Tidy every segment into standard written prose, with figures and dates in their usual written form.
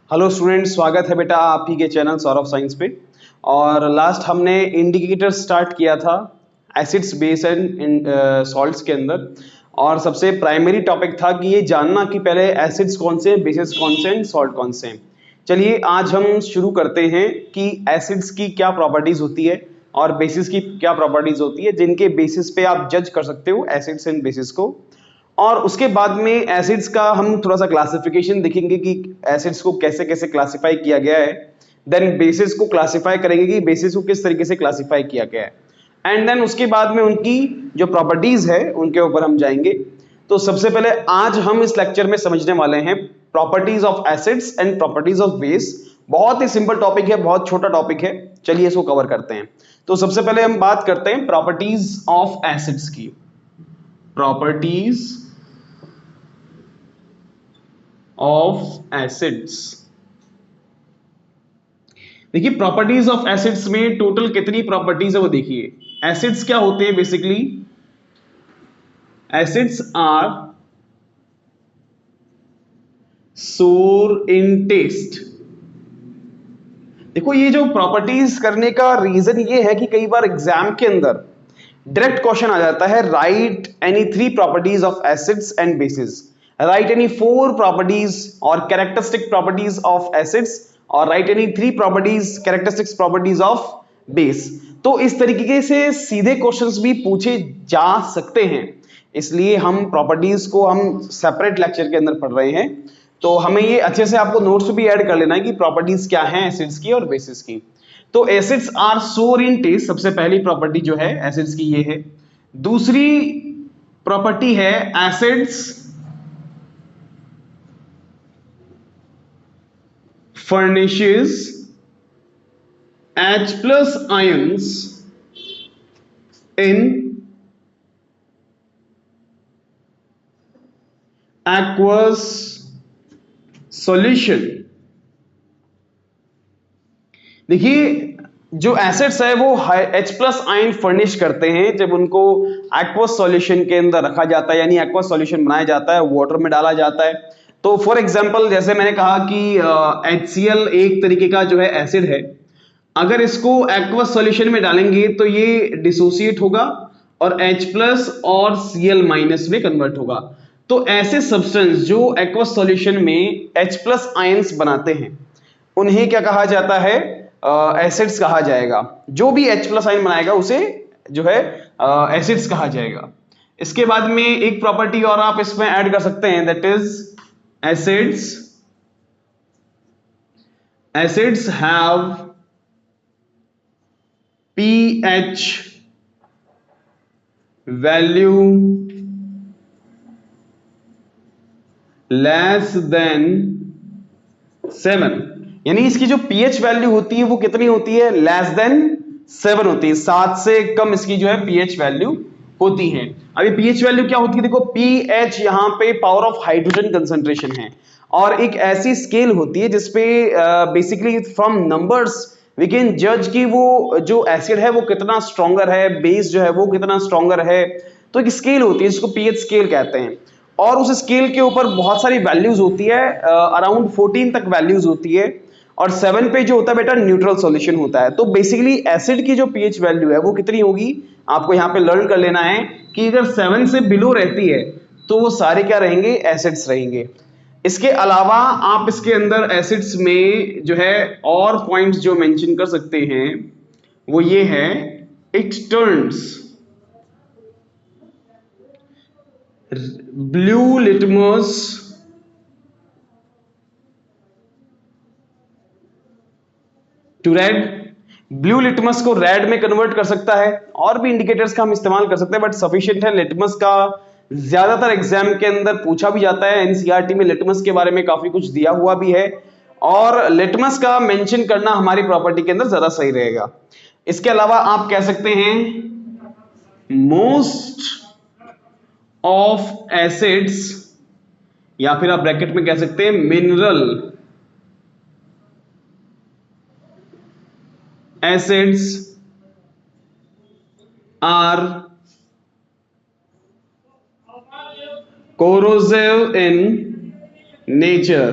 Hello student, स्वागत है बेटा आप ही के चैनल सौरभ साइंस पे। और लास्ट हमने इंडिकेटर स्टार्ट किया था एसिड्स बेस एंड सॉल्ट्स के अंदर। और सबसे प्राइमरी टॉपिक था कि ये जानना कि पहले एसिड्स कौन से हैं, बेसिस कौन से हैं, सॉल्ट कौन से हैं। चलिए आज हम शुरू करते हैं कि एसिड्स की क्या प्रॉपर्टीज होती है और बेसिस की क्या प्रॉपर्टीज होती है, जिनके बेसिस पे आप जज कर सकते हो एसिड्स एंड बेसिस को। और उसके बाद में एसिड्स का हम थोड़ा सा क्लासिफिकेशन देखेंगे कि एसिड्स को कैसे कैसे क्लासिफाई किया गया है। देन बेसिस को क्लासिफाई करेंगे कि बेसिस को किस तरीके से क्लासिफाई किया गया है। एंड देन उसके बाद में उनकी जो प्रॉपर्टीज है उनके ऊपर हम जाएंगे। तो सबसे पहले आज हम इस लेक्चर में समझने वाले हैं properties of acids and properties of base. बहुत ही सिंपल टॉपिक है, बहुत छोटा टॉपिक है। चलिए इसको कवर करते हैं। तो सबसे पहले हम बात करते हैं प्रॉपर्टीज ऑफ एसिड्स की। Properties of acids. देखिए प्रॉपर्टीज ऑफ एसिड्स में टोटल कितनी प्रॉपर्टीज है वो देखिए। एसिड्स क्या होते हैं बेसिकली? एसिड्स आर सोर इन टेस्ट। देखो ये जो प्रॉपर्टीज करने का रीजन ये है कि कई बार एग्जाम के अंदर डायरेक्ट क्वेश्चन आ जाता है, right any 3 properties of acids and bases, right any 4 properties और कैरेक्टरिस्टिक प्रॉपर्टीज ऑफ एसिड्स, और right any 3 properties characteristics properties of base. तो इस तरीके से सीधे क्वेश्चंस भी पूछे जा सकते हैं, इसलिए हम प्रॉपर्टीज को हम सेपरेट लेक्चर के अंदर पढ़ रहे हैं। तो हमें ये अच्छे से आपको नोट्स भी ऐड कर लेना है कि प्रॉपर्टीज क्या हैं एसिड्स की और बेसिस की। तो एसिड्स आर सोर इन टेस्ट, सबसे पहली प्रॉपर्टी जो है एसिड्स की ये है। दूसरी प्रॉपर्टी है acids furnishes H plus ions in aqueous solution। देखिए जो एसिड्स है वो H प्लस आयन फर्निश करते हैं जब उनको एक्वस सॉल्यूशन के अंदर रखा जाता है, यानी एक्वस सॉल्यूशन बनाया जाता है, वाटर में डाला जाता है। तो फॉर एग्जांपल जैसे मैंने कहा कि HCl एक तरीके का जो है एसिड है। अगर इसको एक्वस सॉल्यूशन में डालेंगे तो ये डिसोसिएट होगा और H प्लस और Cl माइनस में कन्वर्ट होगा। तो ऐसे सब्सटेंस जो एक्वस सॉल्यूशन में H प्लस आयंस बनाते हैं उन्हें क्या कहा जाता है? एसिड्स कहा जाएगा। जो भी H प्लस आयन बनाएगा उसे जो है एसिड्स कहा जाएगा। इसके बाद में एक प्रॉपर्टी और आप इसमें ऐड कर सकते हैं, that is acids have pH value less than 7। यानी इसकी जो pH वैल्यू होती है वो कितनी होती है? लेस देन 7 होती है। 7 से कम इसकी जो है pH वैल्यू होती है। अभी pH वैल्यू क्या होती है? देखो pH यहां पे पावर ऑफ हाइड्रोजन कंसंट्रेशन है और एक ऐसी स्केल होती है जिसपे basically from numbers we can जज कि वो जो एसिड है वो कितना स्ट्रॉन्गर है, बेस जो है वो कितना स्ट्रॉन्गर है। तो एक स्केल होती है जिसको pH स्केल कहते हैं और उस स्केल के ऊपर बहुत सारी वैल्यूज होती है, अराउंड 14 तक वैल्यूज होती है और 7 पे जो होता है बेटा न्यूट्रल सॉल्यूशन होता है। तो बेसिकली एसिड की जो pH वैल्यू है वो कितनी होगी आपको यहाँ पे लर्न कर लेना है कि अगर 7 से बिलो रहती है तो वो सारे क्या रहेंगे? एसिड्स रहेंगे। इसके अलावा आप इसके अंदर एसिड्स में जो है और पॉइंट्स जो मेंशन कर सकते हैं वो ये है, it turns blue litmus to red. Blue litmus को रेड में कन्वर्ट कर सकता है। और भी इंडिकेटर्स का हम इस्तेमाल कर सकते हैं बट सफिशिएंट है। लिटमस का ज्यादातर एग्जाम के अंदर पूछा भी जाता है, एनसीईआरटी में लिटमस के बारे में काफी कुछ दिया हुआ भी है और लिटमस का मेंशन करना हमारी प्रॉपर्टी के अंदर ज्यादा सही रहेगा। इसके अलावा आप कह सकते हैं मोस्ट ऑफ एसिड्स, या फिर आप ब्रैकेट में कह सकते हैं mineral acids are corrosive in nature।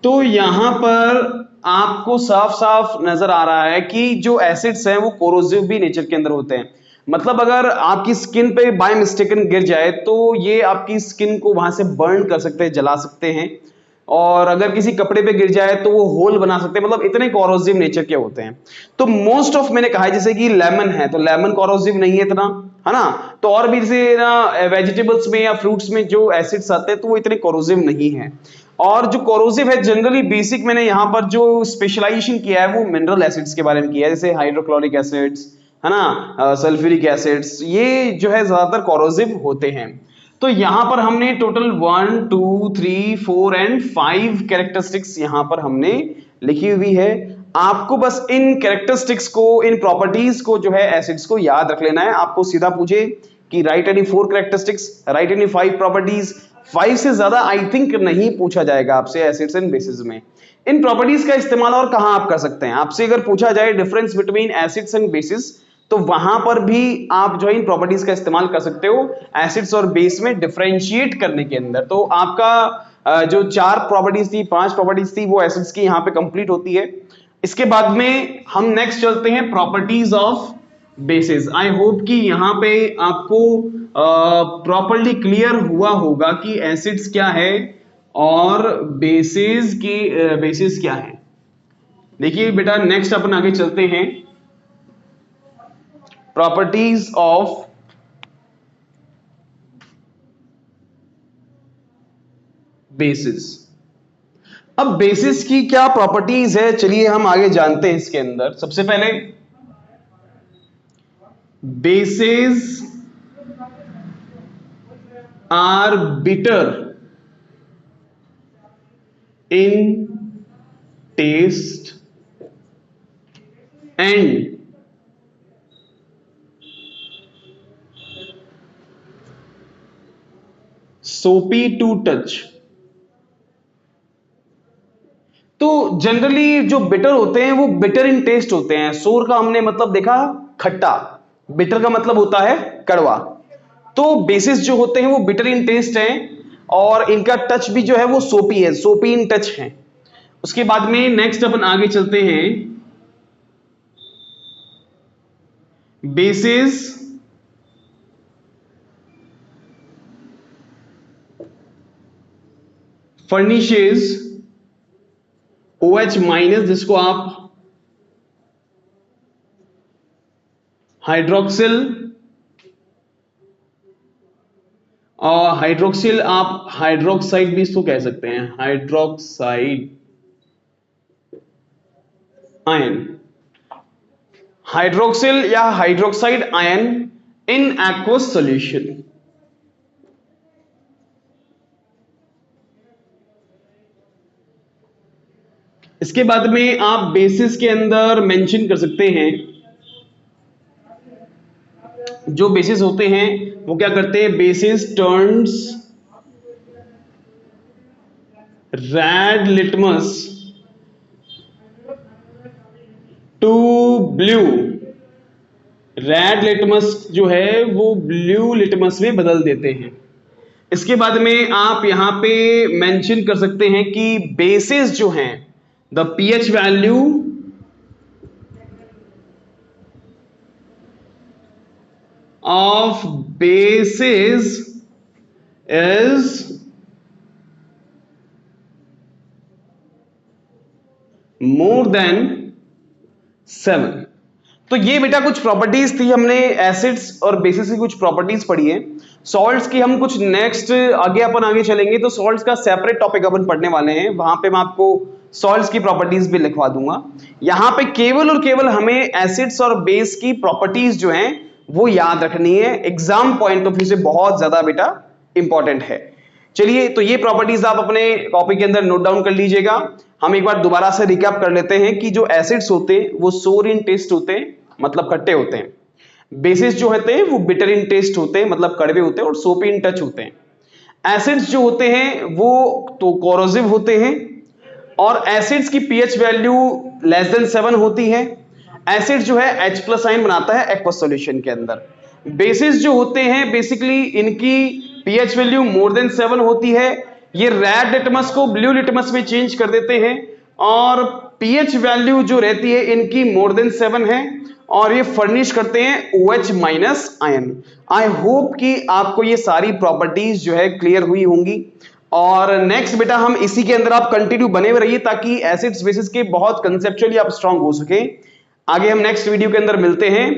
तो यहाँ पर आपको साफ साफ नजर आ रहा है कि जो एसिड्स हैं वो कोरोसिव भी नेचर के अंदर होते हैं। मतलब अगर आपकी स्किन पे बाय मिस्टेकन गिर जाए तो ये आपकी स्किन को वहां से बर्न कर सकते हैं, जला सकते हैं। और अगर किसी कपड़े पे गिर जाए तो वो होल बना सकते हैं, मतलब इतने कोरोसिव नेचर के होते हैं। तो मोस्ट ऑफ मैंने कहा है, जैसे कि लेमन है तो लेमन कोरोसिव नहीं है इतना, है ना। तो और भी जैसे ना वेजिटेबल्स में या फ्रूट्स में जो एसिड्स आते हैं तो वो इतने कोरोसिव नहीं है। और जो कोरोसिव है जनरली बेसिक मैंने यहाँ पर जो स्पेशलाइजेशन किया है वो मिनरल एसिड्स के बारे में किया है, जैसे हाइड्रोक्लोरिक एसिड्स, है ना, सल्फ्यूरिक एसिड्स, ये जो है ज्यादातर कोरोसिव होते हैं। तो यहां पर हमने टोटल 1 2 3 4 एंड 5 कैरेक्टरिस्टिक्स यहां पर हमने लिखी हुई है। आपको बस इन कैरेक्टरिस्टिक्स को, इन प्रॉपर्टीज को जो है एसिड्स को याद रख लेना है। आपको सीधा पूछे कि right any 4 characteristics, right any 5 properties, 5 से ज्यादा आई थिंक नहीं पूछा जाएगा आपसे एसिड्स एंड बेसिस में। इन प्रॉपर्टीज का इस्तेमाल और कहां आप कर सकते हैं, आपसे अगर पूछा जाए difference between acids and bases, तो वहां पर भी आप जो इन प्रॉपर्टीज का इस्तेमाल कर सकते हो एसिड्स और बेस में डिफरेंशिएट करने के अंदर। तो आपका जो 4 प्रॉपर्टीज थी, 5 प्रॉपर्टीज थी, वो एसिड्स की यहां पे कंप्लीट होती है। इसके बाद में हम नेक्स्ट चलते हैं properties of basis. I hope कि यहां पे आपको प्रॉपर्ली क्लियर हुआ होगा कि एसिड्स क्या है और बेसिस क्या है। देखिए बेटा, नेक्स्ट अपन आगे चलते हैं प्रॉपर्टीज ऑफ बेसिस। अब बेसिस की क्या प्रॉपर्टीज है, चलिए हम आगे जानते हैं। इसके अंदर सबसे पहले bases are bitter in taste and soapy to touch. तो जनरली जो बिटर होते हैं वो बिटर इन टेस्ट होते हैं। सोर का हमने मतलब देखा खट्टा, बिटर का मतलब होता है कड़वा। तो बेसिस जो होते हैं वो बिटर इन टेस्ट हैं और इनका टच भी जो है वो सोपी है, सोपी इन टच है। उसके बाद में नेक्स्ट अपन आगे चलते हैं, बेसिस फर्निशेज OH माइनस, जिसको आप हाइड्रोक्सिल, और हाइड्रोक्सिल आप हाइड्रोक्साइड भी इसको कह सकते हैं, हाइड्रोक्साइड आयन, हाइड्रोक्सिल या hydroxide ion in aqueous solution. इसके बाद में आप बेसिस के अंदर मेंशन कर सकते हैं, जो बेसिस होते हैं वो क्या करते हैं, bases turns red litmus to blue. Red litmus जो है वो ब्लू लिटमस में बदल देते हैं। इसके बाद में आप यहां पे मेंशन कर सकते हैं कि बेसिस जो हैं, the pH value of bases is more than 7। तो ये बेटा कुछ प्रॉपर्टीज थी, हमने एसिड्स और बेसिस की कुछ प्रॉपर्टीज पढ़ी है। सॉल्ट्स की हम कुछ नेक्स्ट अपन आगे चलेंगे तो सॉल्ट्स का सेपरेट टॉपिक अपन पढ़ने वाले हैं, वहां पे मैं आपको सॉल्ट्स की प्रॉपर्टीज भी लिखवा दूंगा। यहां पे केवल और केवल हमें एसिड्स और बेस की प्रॉपर्टीज जो हैं वो याद रखनी है, एग्जाम पॉइंट ऑफ व्यू से बहुत ज्यादा बेटा इंपॉर्टेंट है। चलिए, तो ये प्रॉपर्टीज आप अपने कॉपी के अंदर नोट डाउन कर लीजिएगा। हम एक बार दोबारा से रिकैप कर लेते हैं कि जो एसिड्स होते हैं वो सोर इन टेस्ट होते हैं, मतलब खट्टे होते हैं। बेसिस जो होते हैं वो बिटर इन टेस्ट होते हैं, मतलब कड़वे होते हैं, और सोपी इन टच होते हैं। एसिड्स जो होते हैं वो तो कोरोसिव होते हैं, और एसिड्स की पीएच वैल्यू लेस देन 7 होती है। एसिड जो है H+ आयन बनाता है एक्वस सॉल्यूशन के अंदर। बेसिस जो होते हैं बेसिकली इनकी पीएच वैल्यू मोर देन 7 होती है, ये रेड लिटमस को ब्लू लिटमस में चेंज कर देते हैं और पीएच वैल्यू जो रहती है इनकी मोर देन 7 है और ये फर्निश करते हैं OH minus ion. I hope कि आपको ये सारी प्रॉपर्टीज जो है क्लियर हुई होंगी और नेक्स्ट बेटा हम इसी के अंदर आप कंटिन्यू बने हुए रहिए ताकि एसिड्स बेसिस के बहुत कंसेप्चुअली आप स्ट्रांग हो सके। आगे हम नेक्स्ट वीडियो के अंदर मिलते हैं।